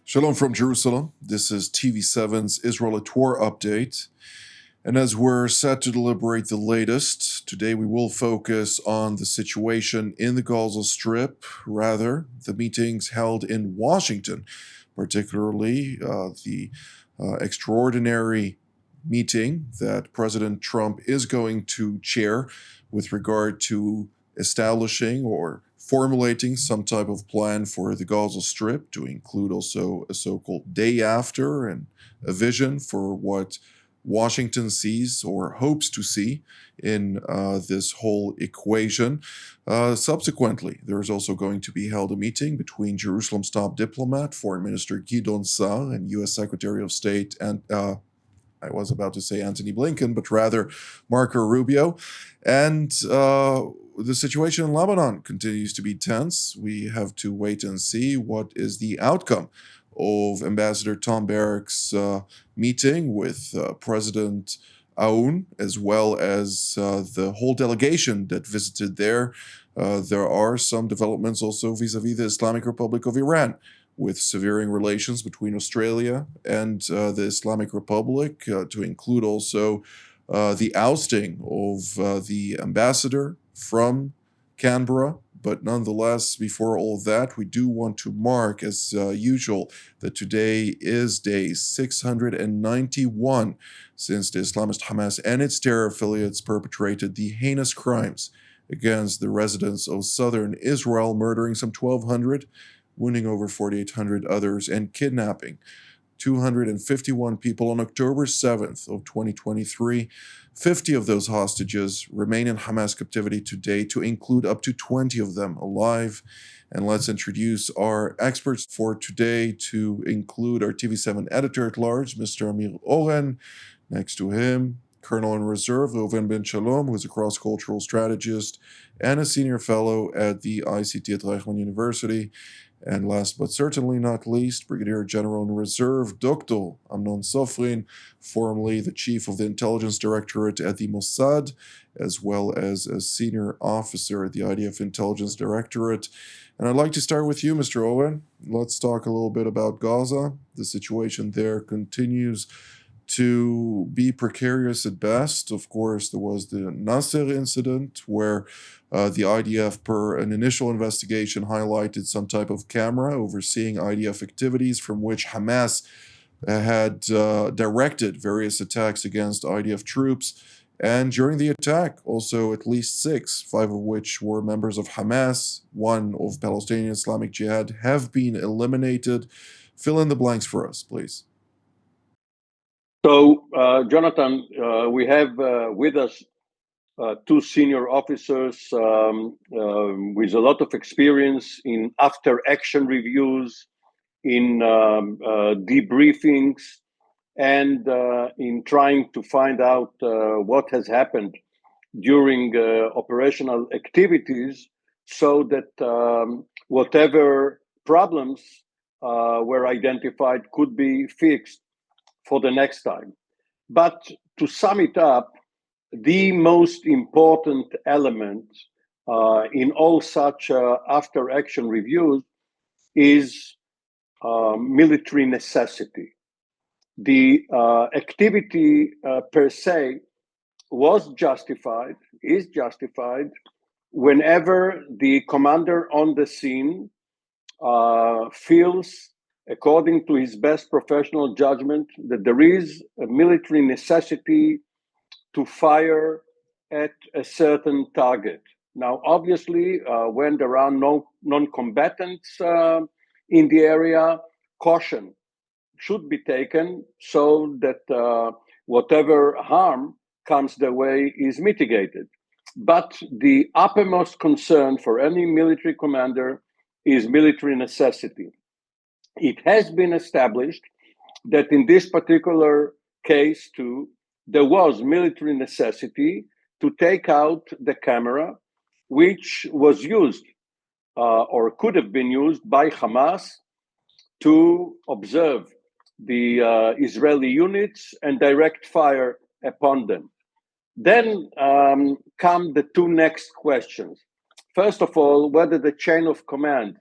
Shalom from Jerusalem. This is TV7's Israel Tour update. And as we're set to deliberate the latest, today we will focus on the situation in the Gaza Strip, rather, the meetings held in Washington, particularly the extraordinary meeting that President Trump is going to chair with regard to establishing or formulating some type of plan for the Gaza Strip, to include also a so-called day after and a vision for what Washington sees or hopes to see in this whole equation. Subsequently, there is also going to be held a meeting between Jerusalem's top diplomat, Foreign Minister Gideon Sa'ar, and U.S. Secretary of State and I was about to say Antony Blinken, but rather Marco Rubio. And the situation in Lebanon continues to be tense. We have to wait and see what is the outcome of Ambassador Tom Barrack's meeting with President Aoun, as well as the whole delegation that visited there. There are some developments also vis-a-vis the Islamic Republic of Iran, with severing relations between Australia and the Islamic Republic, to include also the ousting of the ambassador from Canberra. But nonetheless, before all that, we do want to mark, as usual, that today is day 691 since the Islamist Hamas and its terror affiliates perpetrated the heinous crimes against the residents of southern Israel, murdering some 1,200, wounding over 4,800 others, and kidnapping 251 people on October 7th of 2023. 50 of those hostages remain in Hamas captivity today, to include up to 20 of them alive. And let's introduce our experts for today, to include our TV7 editor-at-large, Mr. Amir Oren. Next to him, Colonel in Reserve, Reuven Ben Shalom, who is a cross-cultural strategist and a senior fellow at the ICT at Reichman University. And last but certainly not least, Brigadier General in Reserve, Dr. Amnon Sofrin, formerly the Chief of the Intelligence Directorate at the Mossad, as well as a senior officer at the IDF Intelligence Directorate. And I'd like to start with you, Mr. Owen. Let's talk a little bit about Gaza. The situation there continues to be precarious at best. Of course, there was the Nasser incident where the IDF, per an initial investigation, highlighted some type of camera overseeing IDF activities from which Hamas had directed various attacks against IDF troops. And during the attack, also at least 5 of which were members of Hamas, 1 of Palestinian Islamic Jihad, have been eliminated. Fill in the blanks for us, please. So, Jonathan, we have with us 2 senior officers with a lot of experience in after-action reviews, in debriefings, and in trying to find out what has happened during operational activities, so that whatever problems were identified could be fixed for the next time. But to sum it up, the most important element in all such after-action reviews is military necessity. The activity per se was justified, is justified, whenever the commander on the scene feels, according to his best professional judgment, that there is a military necessity to fire at a certain target. Now, obviously, when there are no non-combatants in the area, caution should be taken so that whatever harm comes their way is mitigated. But the uppermost concern for any military commander is military necessity. It has been established that in this particular case, too, there was military necessity to take out the camera, which was used or could have been used by Hamas to observe the Israeli units and direct fire upon them. Then come the 2 next questions. First of all, whether the chain of command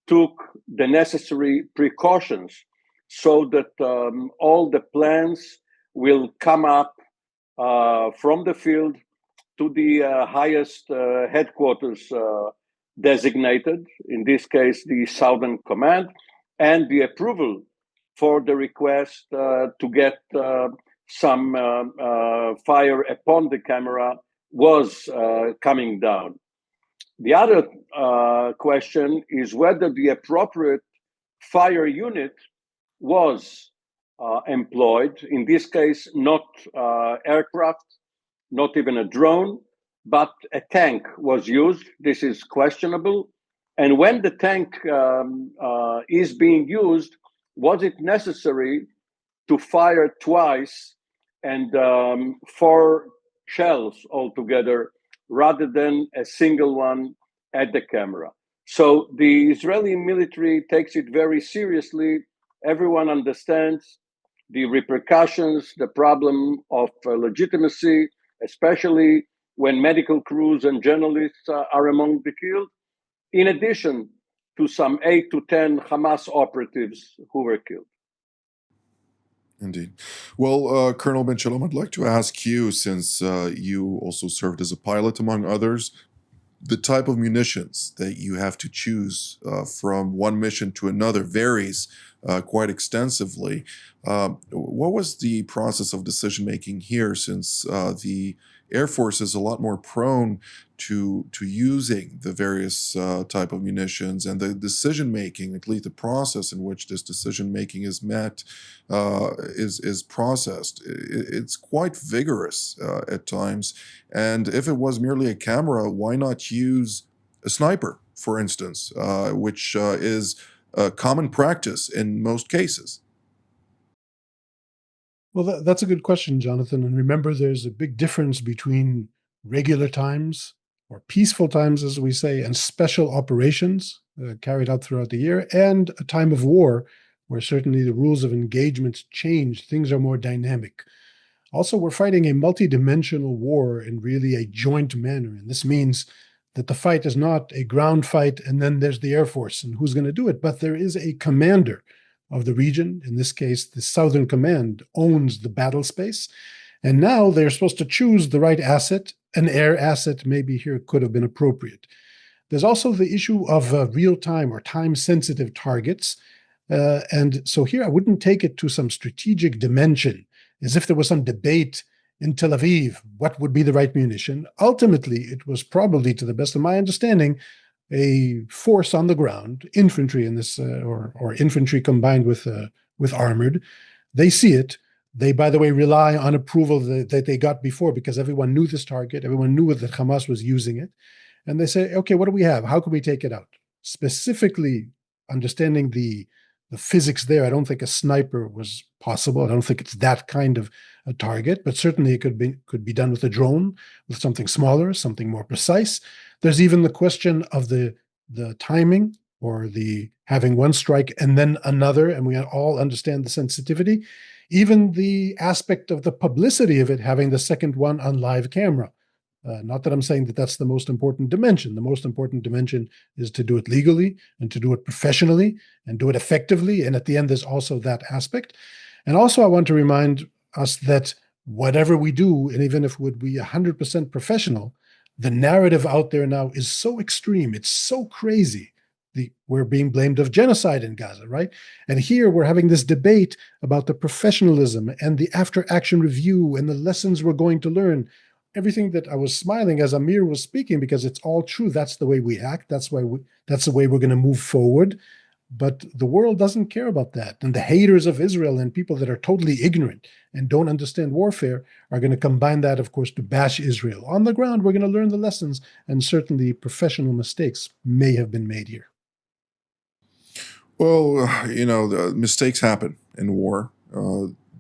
took the necessary precautions so that all the plans will come up from the field to the highest headquarters designated, in this case, the Southern Command, and the approval for the request to get some fire upon the camera was coming down. The other question is whether the appropriate fire unit was employed, in this case, not aircraft, not even a drone, but a tank was used. This is questionable. And when the tank is being used, was it necessary to fire twice and 4 shells altogether rather than a single one at the camera? So the Israeli military takes it very seriously. Everyone understands the repercussions, the problem of legitimacy, especially when medical crews and journalists are among the killed, in addition to some 8 to 10 Hamas operatives who were killed. Indeed. Well, Colonel Ben Shalom, I'd like to ask you, since you also served as a pilot, among others, the type of munitions that you have to choose from one mission to another varies quite extensively. What was the process of decision making here, since the Air Force is a lot more prone to using the various type of munitions, and the decision making, at least the process in which this decision making is met, is processed. It's quite vigorous at times. And if it was merely a camera, why not use a sniper, for instance, which is common practice in most cases? Well, that's a good question, Jonathan. And remember, there's a big difference between regular times or peaceful times, as we say, and special operations carried out throughout the year, and a time of war where certainly the rules of engagement change. Things are more dynamic. Also, we're fighting a multidimensional war in really a joint manner. And this means that the fight is not a ground fight and then there's the Air Force and who's going to do it, but there is a commander of the region. In this case, the Southern Command owns the battle space. And now they're supposed to choose the right asset. An air asset maybe here could have been appropriate. There's also the issue of real-time or time-sensitive targets. And so here I wouldn't take it to some strategic dimension, as if there was some debate in Tel Aviv, what would be the right munition. Ultimately, it was probably, to the best of my understanding, a force on the ground, infantry in this, or infantry combined with armored. They see it. They, by the way, rely on approval that they got before, because everyone knew this target. Everyone knew that Hamas was using it. And they say, okay, what do we have? How can we take it out? Specifically, understanding the physics there, I don't think a sniper was possible. I don't think it's that kind of a target, but certainly it could be done with a drone, with something smaller, something more precise. There's even the question of the timing, or the having one strike and then another, and we all understand the sensitivity. Even the aspect of the publicity of it, having the second one on live camera. Not that I'm saying that that's the most important dimension. The most important dimension is to do it legally and to do it professionally and do it effectively. And at the end, there's also that aspect. And also, I want to remind us that whatever we do, and even if it would be 100% professional, the narrative out there now is so extreme. It's so crazy. We're being blamed of genocide in Gaza, right? And here we're having this debate about the professionalism and the after-action review and the lessons we're going to learn. Everything that I was smiling as Amir was speaking, because it's all true. That's the way we act. That's the way we're going to move forward. But the world doesn't care about that. And the haters of Israel and people that are totally ignorant and don't understand warfare are going to combine that, of course, to bash Israel. On the ground, we're going to learn the lessons, and certainly professional mistakes may have been made here. Well, the mistakes happen in war.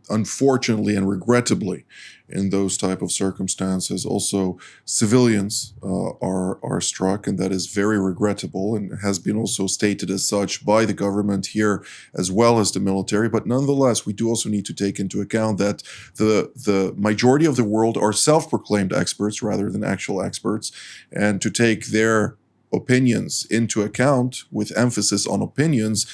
Unfortunately and regrettably, in those type of circumstances, also civilians are struck, and that is very regrettable, and has been also stated as such by the government here as well as the military. But nonetheless, we do also need to take into account that the majority of the world are self-proclaimed experts rather than actual experts, and to take their opinions into account, with emphasis on opinions,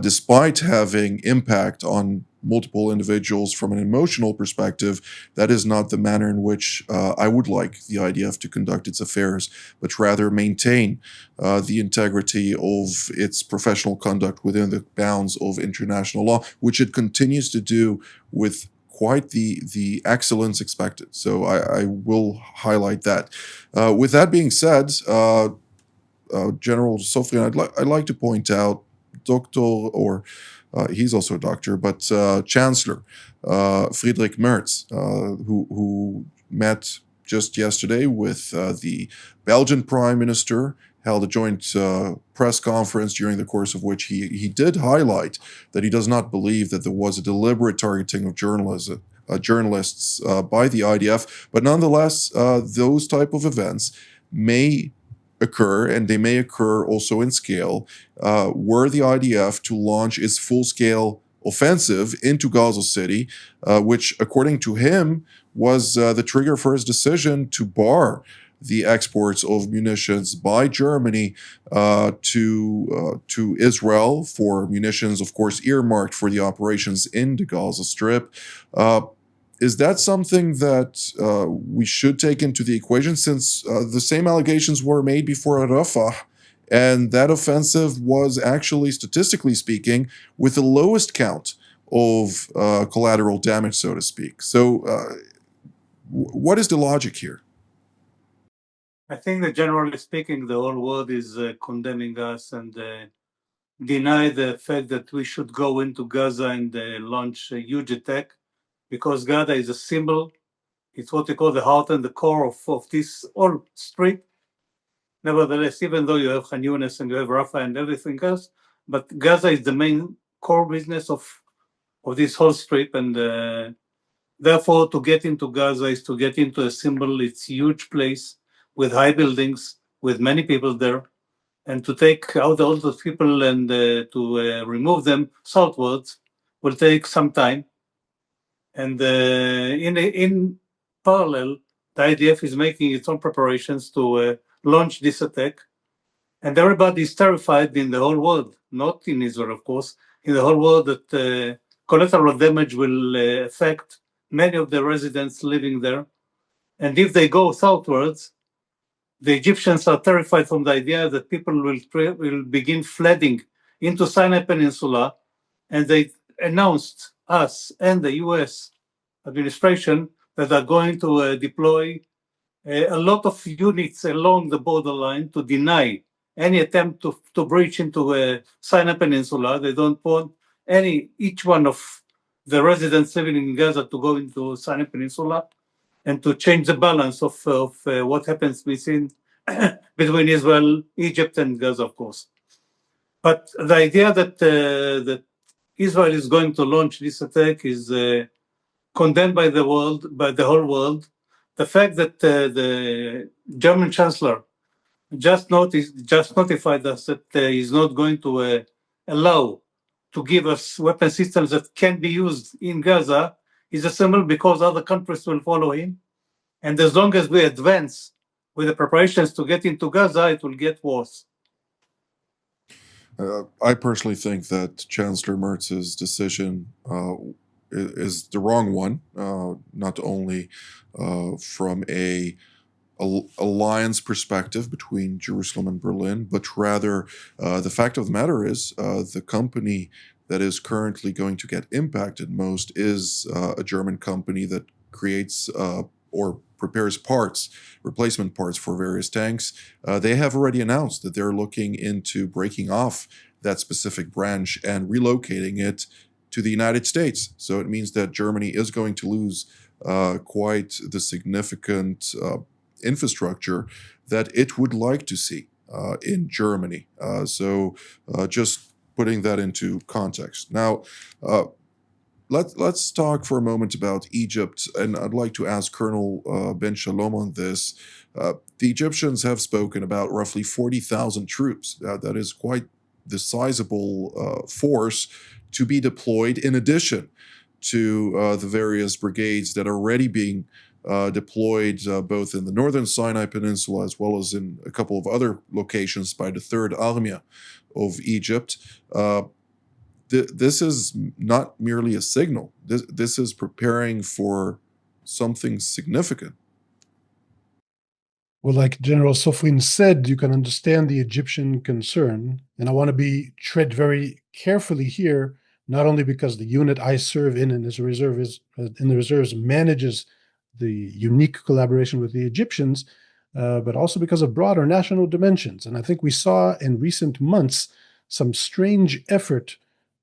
despite having impact on multiple individuals from an emotional perspective, that is not the manner in which I would like the IDF to conduct its affairs, but rather maintain the integrity of its professional conduct within the bounds of international law, which it continues to do with quite the excellence expected. So I will highlight that. With that being said, General Sofrian, I'd like to point out he's also a doctor, but Chancellor Friedrich Merz, who met just yesterday with the Belgian Prime Minister, held a joint press conference during the course of which he did highlight that he does not believe that there was a deliberate targeting of journalists by the IDF, but nonetheless, those type of events may occur, and they may occur also in scale, were the IDF to launch its full-scale offensive into Gaza City, which, according to him, was the trigger for his decision to bar the exports of munitions by Germany to Israel, for munitions, of course, earmarked for the operations in the Gaza Strip. Is that something that we should take into the equation, since the same allegations were made before Rafah, and that offensive was actually, statistically speaking, with the lowest count of collateral damage, so to speak? So what is the logic here? I think that generally speaking, the whole world is condemning us and deny the fact that we should go into Gaza and launch a huge attack, because Gaza is a symbol. It's what they call the heart and the core of this whole street. Nevertheless, even though you have Khan Yunis and you have Rafah and everything else, but Gaza is the main core business of this whole strip, and therefore to get into Gaza is to get into a symbol. It's a huge place with high buildings, with many people there, and to take out all those people and to remove them southwards will take some time. And in parallel, the IDF is making its own preparations to launch this attack. And everybody is terrified in the whole world, not in Israel, of course, in the whole world, that collateral damage will affect many of the residents living there. And if they go southwards, the Egyptians are terrified from the idea that people will begin flooding into Sinai Peninsula, and they announced, us and the US administration, that are going to deploy a lot of units along the borderline to deny any attempt to breach into Sinai Peninsula. They don't want each one of the residents living in Gaza to go into Sinai Peninsula, and to change the balance of what happens between Israel, Egypt, and Gaza, of course. But the idea that Israel is going to launch this attack is condemned by the whole world. The fact that the German Chancellor just notified us that he's not going to allow to give us weapon systems that can be used in Gaza is a symbol, because other countries will follow him. And as long as we advance with the preparations to get into Gaza, it will get worse. I personally think that Chancellor Merz's decision is the wrong one, not only from a alliance perspective between Jerusalem and Berlin, but rather the fact of the matter is the company that is currently going to get impacted most is a German company that creates or prepares replacement parts for various tanks. They have already announced that they're looking into breaking off that specific branch and relocating it to the United States. So it means that Germany is going to lose quite the significant infrastructure that it would like to see in Germany. So just putting that into context. Now, let's talk for a moment about Egypt, and I'd like to ask Colonel Ben Shalom on this. The Egyptians have spoken about roughly 40,000 troops. That is quite the sizable force to be deployed in addition to the various brigades that are already being deployed both in the northern Sinai Peninsula as well as in a couple of other locations by the Third Army of Egypt. This is not merely a signal. This is preparing for something significant. Well, like General Sofrin said, you can understand the Egyptian concern. And I want to tread very carefully here, not only because the unit I serve in as a reserve in the reserves manages the unique collaboration with the Egyptians, but also because of broader national dimensions. And I think we saw in recent months some strange effort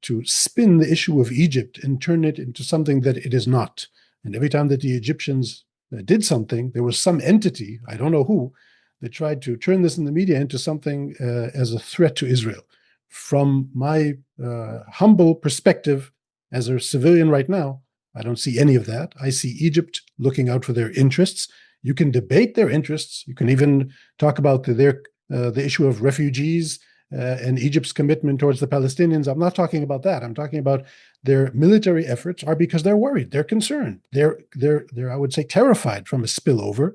to spin the issue of Egypt and turn it into something that it is not. And every time that the Egyptians did something, there was some entity, I don't know who, that tried to turn this in the media into something as a threat to Israel. From my humble perspective as a civilian right now, I don't see any of that. I see Egypt looking out for their interests. You can debate their interests. You can even talk about the issue of refugees and Egypt's commitment towards the Palestinians. I'm not talking about that. I'm talking about their military efforts are because they're worried, they're concerned, they're I would say terrified from a spillover,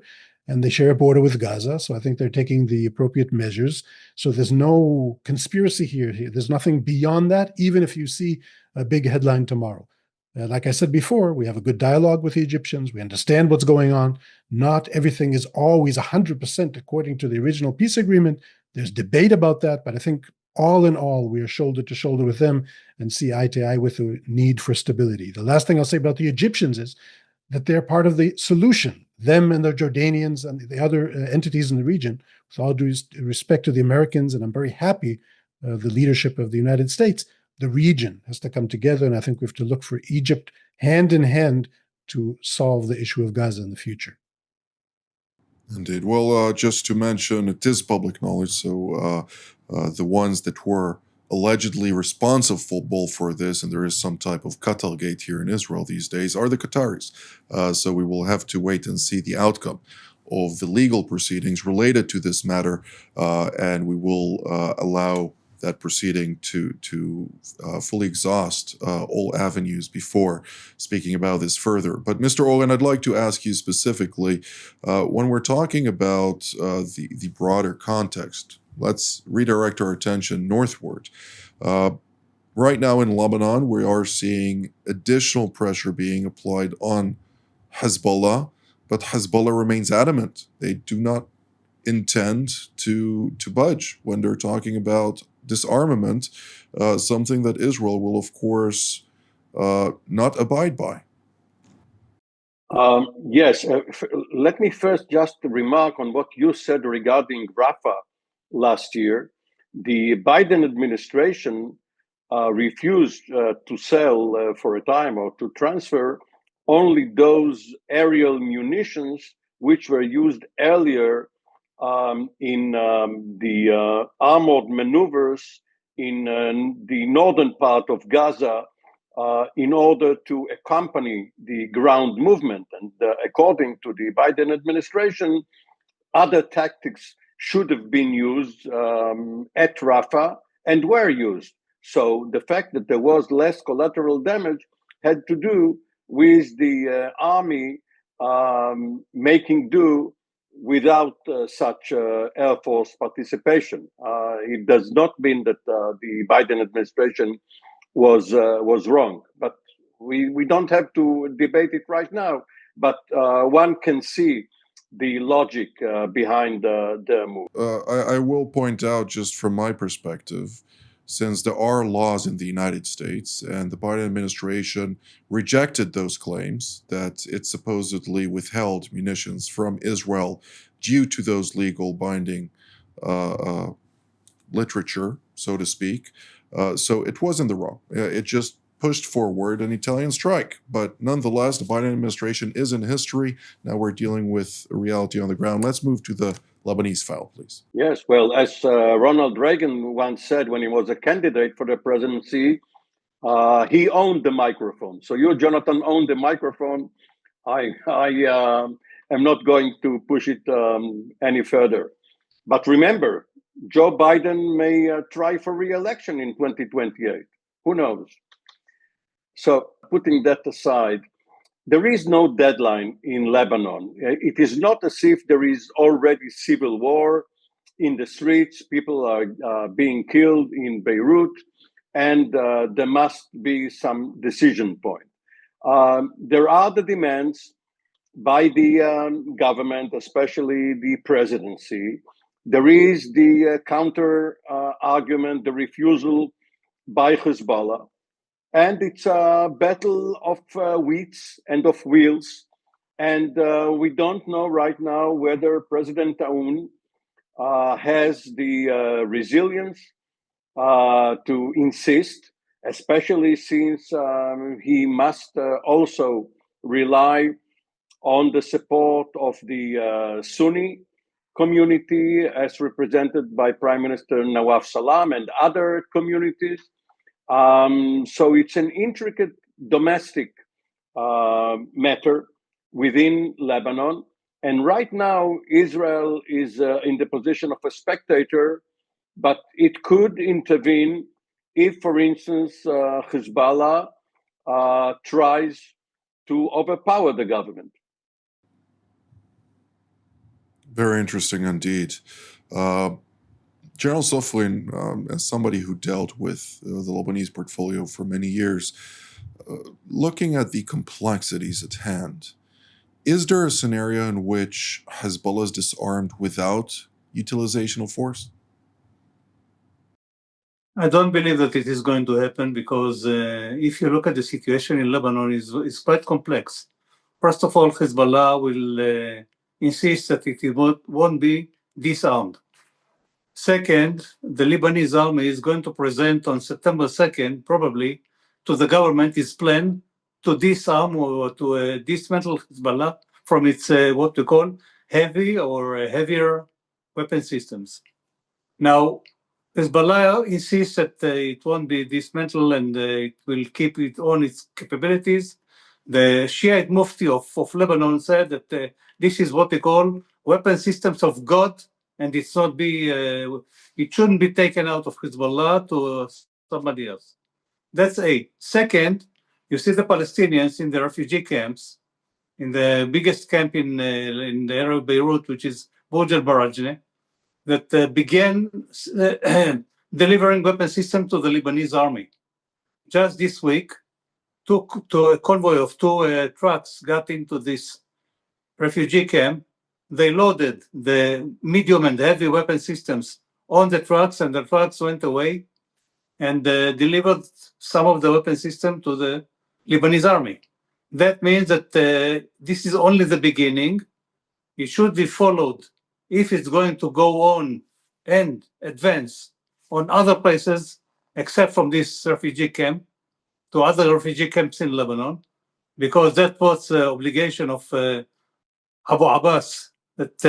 and they share a border with Gaza. So I think they're taking the appropriate measures. So there's no conspiracy here. There's nothing beyond that, even if you see a big headline tomorrow. Like I said before, we have a good dialogue with the Egyptians. We understand what's going on. Not everything is always 100% according to the original peace agreement. There's debate about that, but I think all in all, we are shoulder to shoulder with them and see eye to eye with the need for stability. The last thing I'll say about the Egyptians is that they're part of the solution, them and the Jordanians and the other entities in the region, with all due respect to the Americans, and I'm very happy the leadership of the United States. The region has to come together, and I think we have to look for Egypt hand in hand to solve the issue of Gaza in the future. Indeed. Well, just to mention, it is public knowledge, so the ones that were allegedly responsible for this, and there is some type of Qatargate here in Israel these days, are the Qataris. So we will have to wait and see the outcome of the legal proceedings related to this matter, and we will allow that proceeding to fully exhaust all avenues before speaking about this further. But Mr. Oren, I'd like to ask you specifically, when we're talking about the broader context, let's redirect our attention northward. Right now in Lebanon, we are seeing additional pressure being applied on Hezbollah, but Hezbollah remains adamant. They do not intend to budge when they're talking about disarmament, something that Israel will, of course, not abide by. Yes, let me first just remark on what you said regarding Rafah last year. The Biden administration refused to sell for a time or to transfer only those aerial munitions which were used earlier in the armored maneuvers in the northern part of Gaza in order to accompany the ground movement. And according to the Biden administration, other tactics should have been used at Rafah and were used. So the fact that there was less collateral damage had to do with the army making do without such Air Force participation. It does not mean that the Biden administration was wrong, but we don't have to debate it right now. But one can see the logic behind the move. I will point out, just from my perspective, since there are laws in the United States, and the Biden administration rejected those claims that it supposedly withheld munitions from Israel due to those legal binding literature, so to speak. So it was in the wrong. It just pushed forward an Italian strike. But nonetheless, the Biden administration is in history. Now we're dealing with a reality on the ground. Let's move to the Lebanese file, please. Yes, well, as Ronald Reagan once said when he was a candidate for the presidency, he owned the microphone. So you, Jonathan, own the microphone. I am not going to push it any further. But remember, Joe Biden may try for re-election in 2028. Who knows? So putting that aside, there is no deadline in Lebanon. It is not as if there is already civil war in the streets, people are being killed in Beirut, and there must be some decision point. There are the demands by the government, especially the presidency. There is the counter argument, the refusal by Hezbollah. And it's a battle of wits and of wills. And we don't know right now whether President Aoun has the resilience to insist, especially since he must also rely on the support of the Sunni community as represented by Prime Minister Nawaf Salam and other communities. So it's an intricate domestic matter within Lebanon. And right now, Israel is in the position of a spectator, but it could intervene if, for instance, Hezbollah tries to overpower the government. Very interesting indeed. General Soflin, as somebody who dealt with the Lebanese portfolio for many years, looking at the complexities at hand, is there a scenario in which Hezbollah is disarmed without utilization of force? I don't believe that it is going to happen because if you look at the situation in Lebanon, it's quite complex. First of all, Hezbollah will insist that it won't be disarmed. Second, the Lebanese army is going to present on September 2nd, probably, to the government its plan to disarm or to dismantle Hezbollah from its what we call heavy or heavier weapon systems. Now, Hezbollah insists that it won't be dismantled and it will keep it on its capabilities. The Shiite Mufti of Lebanon said that this is what they call weapon systems of God, and it shouldn't be taken out of Hezbollah to somebody else. That's A. Second, you see the Palestinians in the refugee camps, in the biggest camp in the area of Beirut, which is Burj al-Barajne, that began delivering weapon systems to the Lebanese army. Just this week, a convoy of two trucks got into this refugee camp. They loaded the medium and heavy weapon systems on the trucks, and the trucks went away and delivered some of the weapon system to the Lebanese army. That means that this is only the beginning. It should be followed if it's going to go on and advance on other places, except from this refugee camp, to other refugee camps in Lebanon, because that was the obligation of Abu Abbas that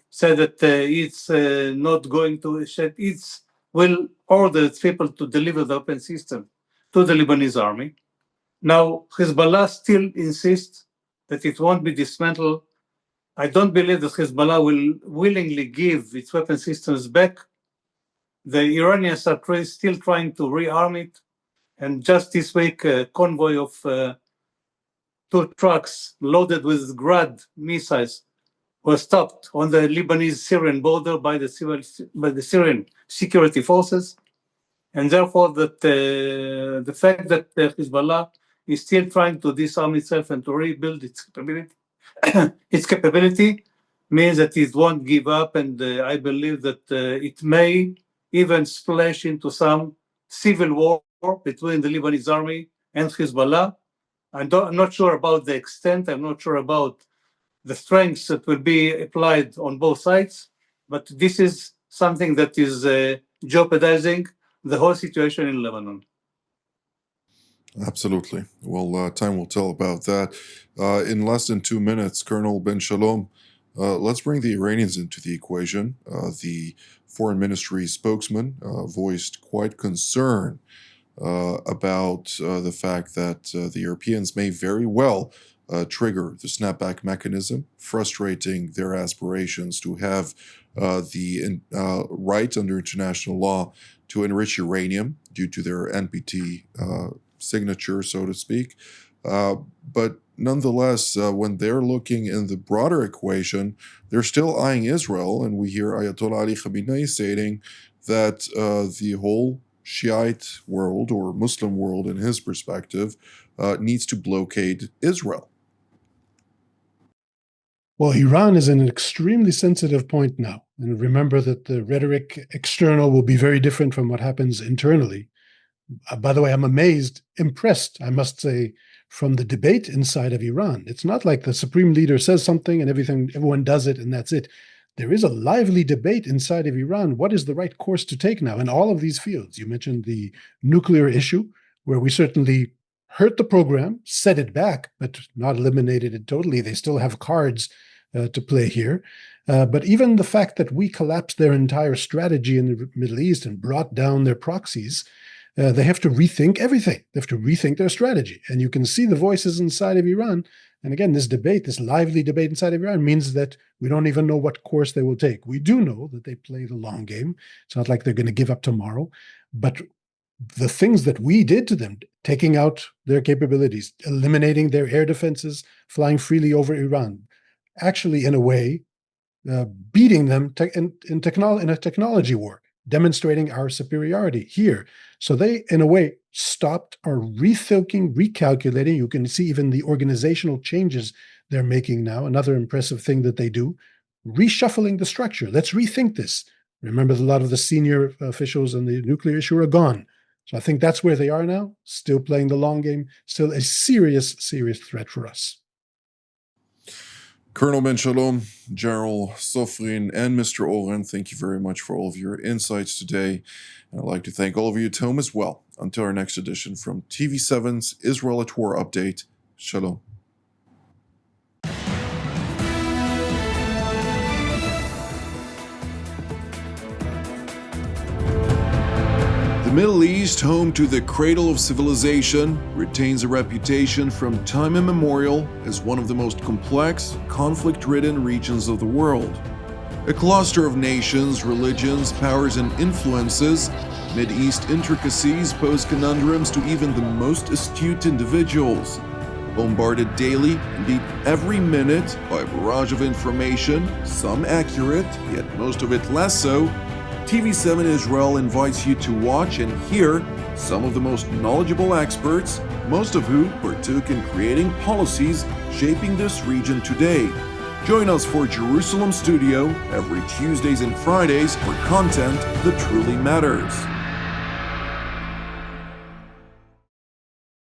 said that it's not going to, it will order its people to deliver the weapon system to the Lebanese army. Now, Hezbollah still insists that it won't be dismantled. I don't believe that Hezbollah will willingly give its weapon systems back. The Iranians are still trying to rearm it. And just this week, a convoy of two trucks loaded with Grad missiles was stopped on the Lebanese-Syrian border by the Syrian security forces. And therefore, the fact that Hezbollah is still trying to disarm itself and to rebuild its capability means that it won't give up, and I believe that it may even splash into some civil war between the Lebanese army and Hezbollah. I'm not sure about the extent, I'm not sure about the strengths that will be applied on both sides, but this is something that is jeopardizing the whole situation in Lebanon. Absolutely. Well, time will tell about that. In less than 2 minutes, Colonel Ben Shalom, let's bring the Iranians into the equation. The foreign ministry spokesman voiced quite concern about the fact that the Europeans may very well trigger the snapback mechanism, frustrating their aspirations to have the right under international law to enrich uranium due to their NPT signature, so to speak. But nonetheless, when they're looking in the broader equation, they're still eyeing Israel, and we hear Ayatollah Ali Khamenei stating that the whole Shiite world, or Muslim world in his perspective, needs to blockade Israel. Well, Iran is in an extremely sensitive point now. And remember that the rhetoric external will be very different from what happens internally. By the way, I'm impressed, I must say, from the debate inside of Iran. It's not like the supreme leader says something and everyone does it and that's it. There is a lively debate inside of Iran. What is the right course to take now in all of these fields? You mentioned the nuclear issue, where we certainly hurt the program, set it back, but not eliminated it totally. They still have cards to play here. But even the fact that we collapsed their entire strategy in the Middle East and brought down their proxies, they have to rethink everything. They have to rethink their strategy. And you can see the voices inside of Iran. And again, this lively debate inside of Iran means that we don't even know what course they will take. We do know that they play the long game. It's not like they're going to give up tomorrow. But the things that we did to them, taking out their capabilities, eliminating their air defenses, flying freely over Iran, actually, in a way, beating them in a technology war, demonstrating our superiority here. So they, in a way, stopped, are rethinking, recalculating. You can see even the organizational changes they're making now. Another impressive thing that they do, reshuffling the structure. Let's rethink this. Remember, a lot of the senior officials on the nuclear issue are gone. So I think that's where they are now, still playing the long game, still a serious, serious threat for us. Colonel Ben Shalom, General Sofrin, and Mr. Oren, thank you very much for all of your insights today. And I'd like to thank all of you at home as well. Until our next edition from TV7's Israel at War update. Shalom. The Middle East, home to the cradle of civilization, retains a reputation from time immemorial as one of the most complex, conflict-ridden regions of the world. A cluster of nations, religions, powers, and influences, Mideast intricacies pose conundrums to even the most astute individuals. Bombarded daily, indeed every minute, by a barrage of information, some accurate, yet most of it less so, TV7 Israel invites you to watch and hear some of the most knowledgeable experts, most of whom partook in creating policies shaping this region today. Join us for Jerusalem Studio every Tuesdays and Fridays for content that truly matters.